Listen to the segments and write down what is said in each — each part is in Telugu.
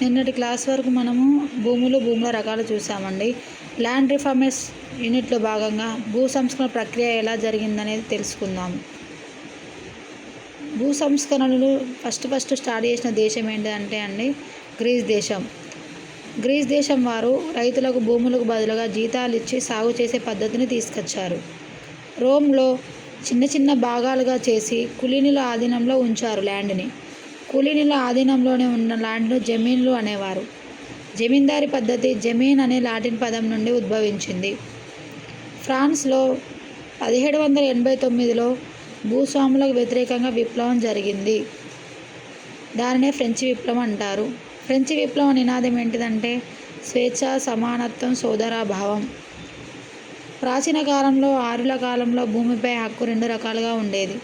నిన్నటి క్లాస్ వరకు మనము భూముల రకాలు చూసామండి. ల్యాండ్ రిఫార్మర్స్ యూనిట్లో భాగంగా భూ సంస్కరణ ప్రక్రియ ఎలా జరిగిందనేది తెలుసుకుందాం. భూ సంస్కరణలు ఫస్ట్ స్టార్ట్ చేసిన దేశం ఏంటంటే గ్రీస్ దేశం. గ్రీస్ దేశం వారు రైతులకు భూములకు బదులుగా జీతాలు ఇచ్చి సాగు చేసే పద్ధతిని తీసుకొచ్చారు. రోమ్లో చిన్న భాగాలుగా చేసి కులీనుల ఆధీనంలో ఉంచారు ల్యాండ్ని. కులీనుల ఆధీనంలోనే ఉన్న ల్యాండ్ను జమీన్లు అనేవారు. జమీందారీ పద్ధతి జమీన్ అనే లాటిన్ పదం నుండి ఉద్భవించింది. ఫ్రాన్స్లో 1789లో భూస్వాములకు వ్యతిరేకంగా విప్లవం జరిగింది. దానినే ఫ్రెంచి విప్లవం అంటారు. ఫ్రెంచి విప్లవం నినాదం ఏంటిదంటే స్వేచ్ఛ, సమానత్వం, సోదరాభావం. ప్రాచీన కాలంలో ఆర్యుల కాలంలో భూమిపై హక్కు రెండు రకాలుగా ఉండేది.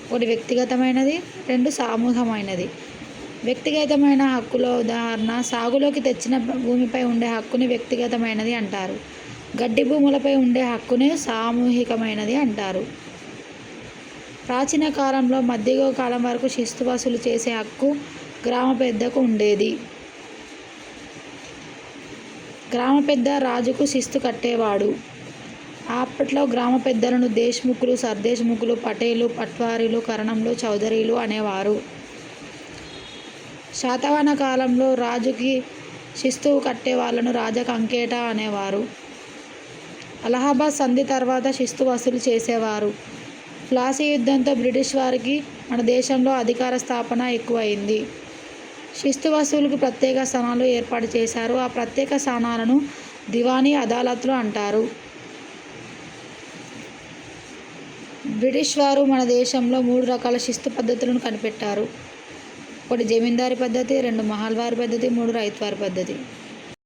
ఒకటి వ్యక్తిగతమైనది, రెండు సామూహికమైనది. వ్యక్తిగతమైన హక్కులో ఉదాహరణ సాగులోకి తెచ్చిన భూమిపై ఉండే హక్కుని వ్యక్తిగతమైనది అంటారు. గడ్డి భూములపై ఉండే హక్కుని సామూహికమైనది అంటారు. ప్రాచీన కాలంలో మధ్యయుగ కాలం వరకు శిస్తు వసూలు చేసే హక్కు గ్రామ పెద్దకు ఉండేది. గ్రామ పెద్ద రాజుకు శిస్తు కట్టేవాడు. అప్పట్లో గ్రామ పెద్దలను దేశ్ముఖులు, సర్దేశ్ముఖులు, పటేలు, పట్వారీలు, కరణంలు, చౌదరీలు అనేవారు. శాతవాహన కాలంలో రాజుకి శిస్తు కట్టే వాళ్ళను రాజకంకేట అనేవారు. అలహాబాద్ సంధి తర్వాత శిస్తు వసూలు చేసేవారు. ప్లాసీ యుద్ధంతో బ్రిటిష్ వారికి మన దేశంలో అధికార స్థాపన ఎక్కువైంది. శిస్తు వసూలుకు ప్రత్యేక స్థానాలు ఏర్పాటు చేశారు. ఆ ప్రత్యేక స్థానాలను దివానీ అదాలత్లు అంటారు. బ్రిటిష్ వారు మన దేశంలో 3 రకాల శిస్తు పద్ధతులను కనిపెట్టారు. ఒకటి జమీందారీ పద్ధతి, 2 మహల్వారీ పద్ధతి, 3 రైతువారీ పద్ధతి.